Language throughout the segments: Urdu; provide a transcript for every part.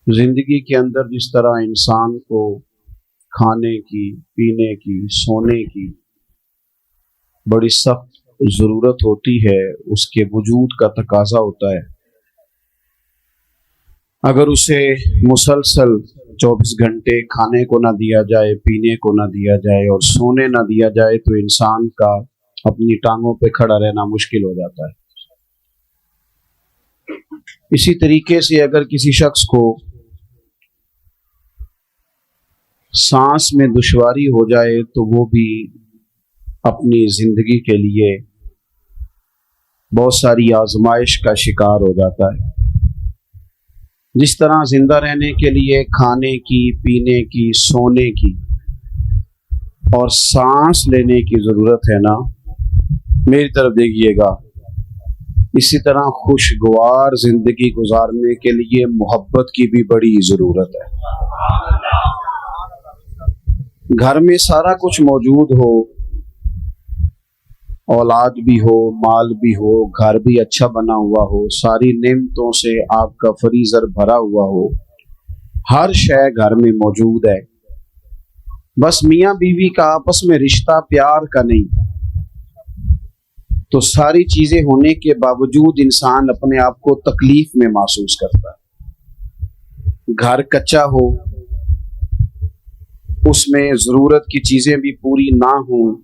زندگی کے اندر جس طرح انسان کو کھانے کی، پینے کی، سونے کی بڑی سخت ضرورت ہوتی ہے، اس کے وجود کا تقاضا ہوتا ہے۔ اگر اسے مسلسل 24 گھنٹے کھانے کو نہ دیا جائے، پینے کو نہ دیا جائے اور سونے نہ دیا جائے تو انسان کا اپنی ٹانگوں پہ کھڑا رہنا مشکل ہو جاتا ہے۔ اسی طریقے سے اگر کسی شخص کو سانس میں دشواری ہو جائے تو وہ بھی اپنی زندگی کے لیے بہت ساری آزمائش کا شکار ہو جاتا ہے۔ جس طرح زندہ رہنے کے لیے کھانے کی، پینے کی، سونے کی اور سانس لینے کی ضرورت ہے نا، میری طرف دیکھیے گا، اسی طرح خوشگوار زندگی گزارنے کے لیے محبت کی بھی بڑی ضرورت ہے۔ گھر میں سارا کچھ موجود ہو، اولاد بھی ہو، مال بھی ہو، گھر بھی اچھا بنا ہوا ہو، ساری نعمتوں سے آپ کا فریزر بھرا ہوا ہو، ہر شے گھر میں موجود ہے، بس میاں بیوی کا آپس میں رشتہ پیار کا نہیں، تو ساری چیزیں ہونے کے باوجود انسان اپنے آپ کو تکلیف میں محسوس کرتا ہے۔ گھر کچا ہو، اس میں ضرورت کی چیزیں بھی پوری نہ ہوں،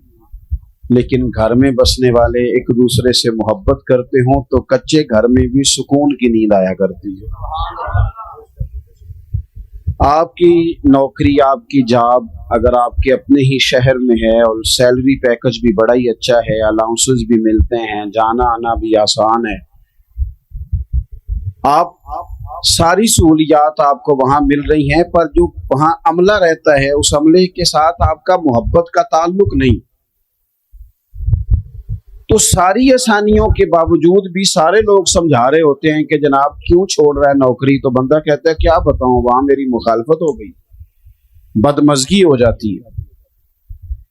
لیکن گھر میں بسنے والے ایک دوسرے سے محبت کرتے ہوں تو کچے گھر میں بھی سکون کی نیند آیا کرتی ہے۔ آپ کی نوکری، آپ کی جاب اگر آپ کے اپنے ہی شہر میں ہے اور سیلری پیکج بھی بڑا ہی اچھا ہے، الاؤنسز بھی ملتے ہیں، جانا آنا بھی آسان ہے، آپ ساری سہولیات آپ کو وہاں مل رہی ہیں، پر جو وہاں عملہ رہتا ہے اس عملے کے ساتھ آپ کا محبت کا تعلق نہیں، تو ساری آسانیوں کے باوجود بھی سارے لوگ سمجھا رہے ہوتے ہیں کہ جناب کیوں چھوڑ رہا ہے نوکری، تو بندہ کہتا ہے کیا بتاؤں، وہاں میری مخالفت ہو گئی، بدمزگی ہو جاتی ہے۔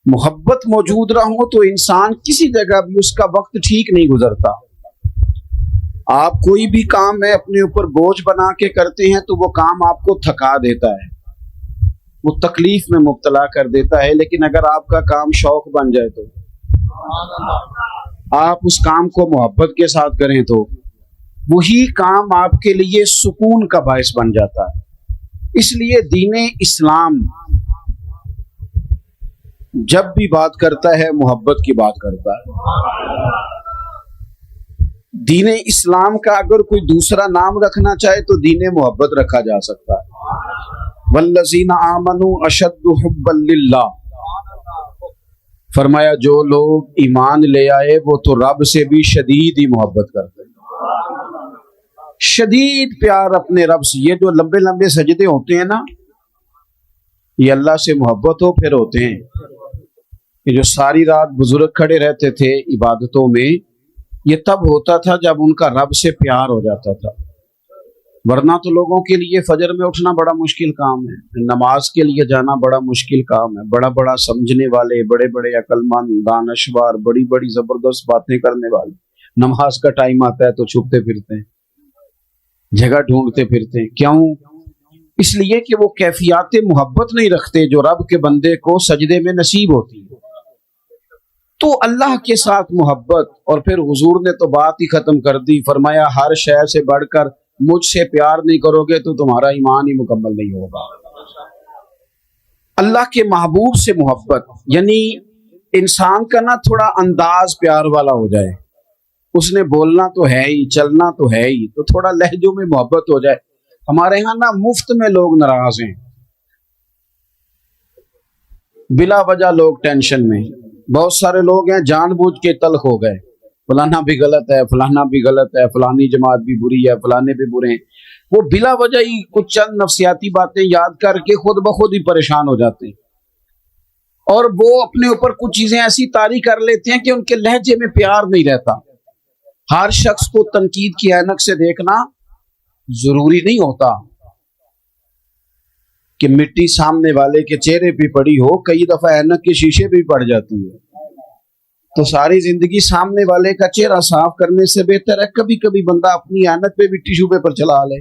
محبت موجود رہا ہو تو انسان کسی جگہ بھی اس کا وقت ٹھیک نہیں گزرتا۔ آپ کوئی بھی کام ہے اپنے اوپر بوجھ بنا کے کرتے ہیں تو وہ کام آپ کو تھکا دیتا ہے، وہ تکلیف میں مبتلا کر دیتا ہے، لیکن اگر آپ کا کام شوق بن جائے تو آپ اس کام کو محبت کے ساتھ کریں تو وہی کام آپ کے لیے سکون کا باعث بن جاتا ہے۔ اس لیے دین اسلام جب بھی بات کرتا ہے محبت کی بات کرتا ہے۔ دین اسلام کا اگر کوئی دوسرا نام رکھنا چاہے تو دین محبت رکھا جا سکتا ہے۔ والذین آمنوا اشد حبا للہ، فرمایا جو لوگ ایمان لے آئے وہ تو رب سے بھی شدید ہی محبت کرتے ہیں، شدید پیار اپنے رب سے۔ یہ جو لمبے لمبے سجدے ہوتے ہیں نا، یہ اللہ سے محبت ہو پھر ہوتے ہیں۔ یہ جو ساری رات بزرگ کھڑے رہتے تھے عبادتوں میں، یہ تب ہوتا تھا جب ان کا رب سے پیار ہو جاتا تھا، ورنہ تو لوگوں کے لیے فجر میں اٹھنا بڑا مشکل کام ہے، نماز کے لیے جانا بڑا مشکل کام ہے، بڑا بڑا سمجھنے والے، بڑے بڑے عقل مند، دانشور، بڑی بڑی زبردست باتیں کرنے والے، نماز کا ٹائم آتا ہے تو چھپتے پھرتے ہیں، جگہ ڈھونڈتے پھرتے ہیں۔ کیوں؟ اس لیے کہ وہ کیفیات محبت نہیں رکھتے جو رب کے بندے کو سجدے میں نصیب ہوتی ہے۔ تو اللہ کے ساتھ محبت، اور پھر حضور نے تو بات ہی ختم کر دی، فرمایا ہر شے سے بڑھ کر مجھ سے پیار نہیں کرو گے تو تمہارا ایمان ہی مکمل نہیں ہوگا۔ اللہ کے محبوب سے محبت یعنی انسان کا نا تھوڑا انداز پیار والا ہو جائے، اس نے بولنا تو ہے ہی، چلنا تو ہے ہی، تو تھوڑا لہجوں میں محبت ہو جائے۔ ہمارے ہاں نا مفت میں لوگ ناراض ہیں، بلا وجہ لوگ ٹینشن میں، بہت سارے لوگ ہیں جان بوجھ کے تلخ ہو گئے، فلانا بھی غلط ہے، فلانا بھی غلط ہے، فلانی جماعت بھی بری ہے، فلانے بھی برے ہیں، وہ بلا وجہ ہی کچھ چند نفسیاتی باتیں یاد کر کے خود بخود ہی پریشان ہو جاتے ہیں، اور وہ اپنے اوپر کچھ چیزیں ایسی طاری کر لیتے ہیں کہ ان کے لہجے میں پیار نہیں رہتا۔ ہر شخص کو تنقید کی عینک سے دیکھنا ضروری نہیں ہوتا کہ مٹی سامنے والے کے چہرے پہ پڑی ہو، کئی دفعہ عینک کے شیشے بھی پڑ جاتی ہے، تو ساری زندگی سامنے والے کا چہرہ صاف کرنے سے بہتر ہے کبھی کبھی بندہ اپنی عینت پہ بھی ٹیشو پیپر چلا لے،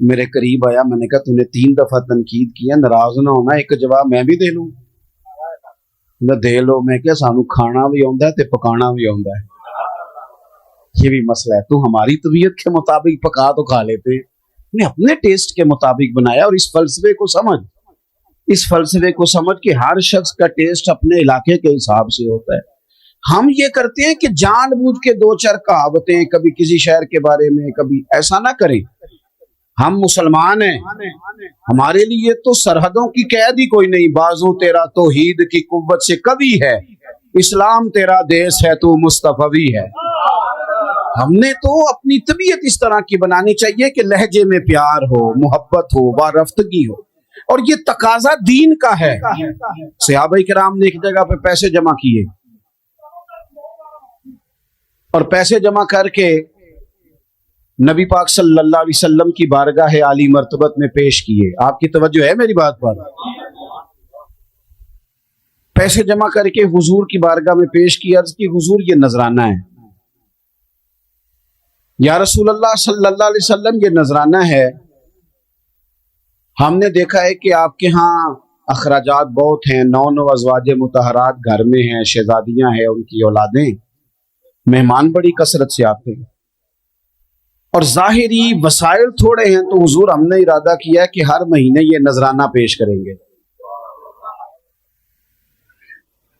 میرے قریب آیا, میں نے کہا تو نے 3 دفعہ تنقید کی ہے, ناراض نہ ہونا, ایک جواب میں بھی دے لوں. دے لو. میں کیا سانو کھانا بھی آتا ہے تے پکانا بھی آتا ہے, یہ بھی مسئلہ ہے. تو ہماری طبیعت کے مطابق پکا تو کھا لیتے, نے اپنے ٹیسٹ کے مطابق بنایا. اور اس فلسفے کو سمجھ کہ ہر شخص کا ٹیسٹ اپنے علاقے کے حساب سے ہوتا ہے. ہم یہ کرتے ہیں کہ جان بوجھ کے 2-4 کہاوتیں کبھی کسی شہر کے بارے میں, کبھی ایسا نہ کریں. ہم مسلمان ہیں, ہمارے لیے تو سرحدوں کی قید ہی کوئی نہیں. بازو تیرا توحید کی قوت سے کبھی ہے, اسلام تیرا دیس ہے تو مصطفی ہے. ہم نے تو اپنی طبیعت اس طرح کی بنانی چاہیے کہ لہجے میں پیار ہو, محبت ہو, وارفتگی ہو. اور یہ تقاضا دین کا ہے. صحابہ کرام نے ایک جگہ پہ پیسے جمع کیے اور پیسے جمع کر کے نبی پاک صلی اللہ علیہ وسلم کی بارگاہ عالی مرتبت میں پیش کیے. آپ کی توجہ ہے میری بات پر؟ پیسے جمع کر کے حضور کی بارگاہ میں پیش کی, عرض کی حضور یہ نذرانہ ہے. یا رسول اللہ صلی اللہ علیہ وسلم یہ نذرانہ ہے, ہم نے دیکھا ہے کہ آپ کے ہاں اخراجات بہت ہیں, 9 ازواج مطہرات گھر میں ہیں, شہزادیاں ہیں, ان کی اولادیں, مہمان بڑی کثرت سے آتے ہیں اور ظاہری وسائل تھوڑے ہیں. تو حضور ہم نے ارادہ کیا کہ ہر مہینے یہ نذرانہ پیش کریں گے.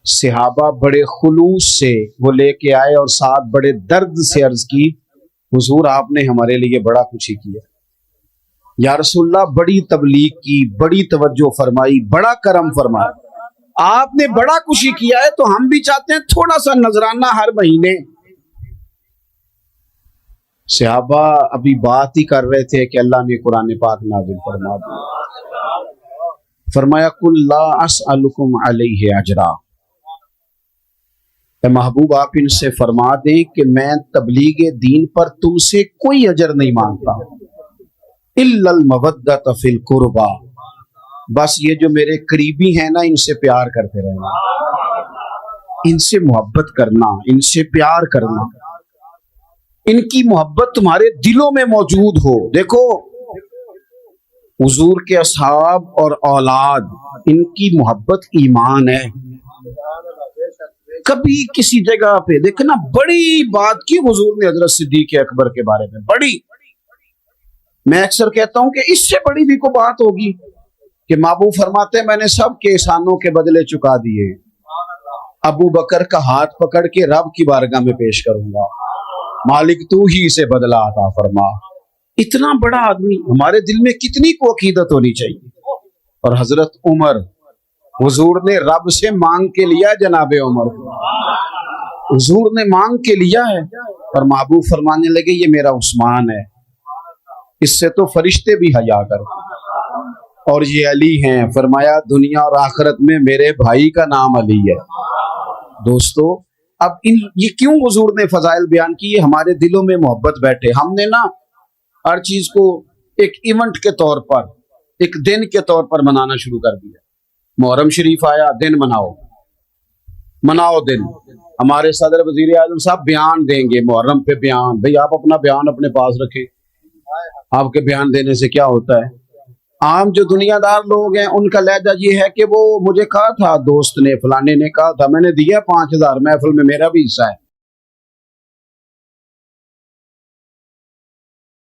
صحابہ بڑے خلوص سے وہ لے کے آئے اور ساتھ بڑے درد سے عرض کی, حضور آپ نے ہمارے لیے بڑا کچھ ہی کیا. یا رسول اللہ بڑی تبلیغ کی, بڑی توجہ فرمائی, بڑا کرم فرمایا, آپ نے بڑا کچھ ہی کیا ہے, تو ہم بھی چاہتے ہیں تھوڑا سا نذرانہ ہر مہینے. صحابہ ابھی بات ہی کر رہے تھے کہ اللہ نے قرآن پاک نازل فرما دیا. فرمایا قل لا اسألکم علیہ اجرا, اے محبوب آپ ان سے فرما دیں کہ میں تبلیغ دین پر تم سے کوئی اجر نہیں مانگتا, الا المودۃ فی القربى, بس یہ جو میرے قریبی ہیں نا ان سے پیار کرتے رہنا, ان سے محبت کرنا, ان سے پیار کرنا, ان کی محبت تمہارے دلوں میں موجود ہو. دیکھو حضور کے اصحاب اور اولاد, ان کی محبت ایمان ہے. کبھی کسی جگہ پہ دیکھنا بڑی بات کی حضور نے حضرت صدیق اکبر کے بارے میں, بڑی, میں اکثر کہتا ہوں کہ اس سے بڑی بھی کوئی بات ہوگی کہ محبوب فرماتے ہیں میں نے سب کے احسانوں کے بدلے چکا دیے, ابو بکر کا ہاتھ پکڑ کے رب کی بارگاہ میں پیش کروں گا, مالک تو ہی سے بدلہ عطا فرما. اتنا بڑا آدمی, ہمارے دل میں کتنی کو عقیدت ہونی چاہیے. اور حضرت عمر, حضور نے رب سے مانگ کے لیا, جناب عمر حضور نے مانگ کے لیا ہے, اور محبوب فرمانے لگے یہ میرا عثمان ہے, اس سے تو فرشتے بھی حیا کرتے, اور یہ علی ہیں. فرمایا دنیا اور آخرت میں میرے بھائی کا نام علی ہے. دوستو اب یہ کیوں حضور نے فضائل بیان کی, ہمارے دلوں میں محبت بیٹھے. ہم نے نا ہر چیز کو ایک ایونٹ کے طور پر, ایک دن کے طور پر منانا شروع کر دیا. محرم شریف آیا, دن مناؤ دن. ہمارے صدر وزیر اعظم صاحب بیان دیں گے محرم پہ بیان. بھئی آپ اپنا بیان اپنے پاس رکھیں, آپ کے بیان دینے سے کیا ہوتا ہے. عام جو دنیا دار لوگ ہیں ان کا لہجہ یہ ہے کہ وہ مجھے کہا تھا دوست نے, فلانے نے کہا تھا, میں نے دیا 5000 محفل میں میرا بھی حصہ ہے.